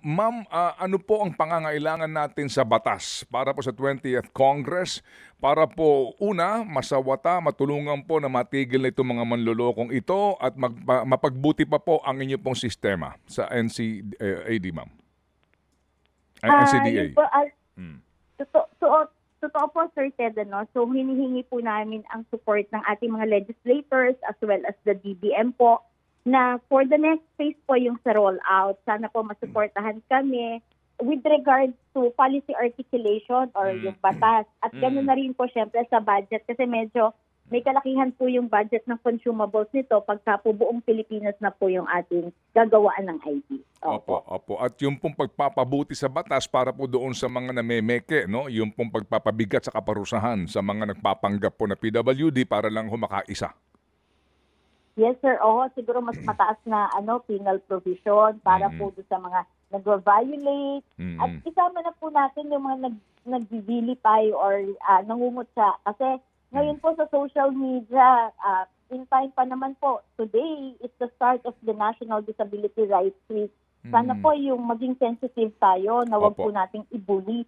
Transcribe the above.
Ma'am, ano po ang pangangailangan natin sa batas para po sa 20th Congress para po una, masawata, matulungan po na matigil na itong mga manlolokong ito at mapagbuti pa po ang inyo pong sistema sa NCAD, ma'am? Ay, NCDA. Yun po, Mm. totoo po, Sir Ted, ano? So hinihingi po namin ang support ng ating mga legislators as well as the DBM po na for the next phase po yung sa rollout. Sana po masuportahan kami with regards to policy articulation or yung batas. At ganoon na rin po syempre sa budget kasi medyo may kalakihan po yung budget ng consumables nito pagka po buong Pilipinas na po yung ating gagawaan ng ID. Opo. At yung pong pagpapabuti sa batas para po doon sa mga namemeke, no? Yung pong pagpapabigat sa kaparusahan sa mga nagpapanggap po na PWD para lang humakaisa. Yes, sir. Oo, siguro mas mataas na penal provision para po doon sa mga nag-violate. At isama na po natin yung mga nag-vilify or nangungutya. Kasi ngayon po sa social media, in time pa naman po, today is the start of the National Disability Rights Week. Sana po yung maging sensitive tayo na wag po nating i-bully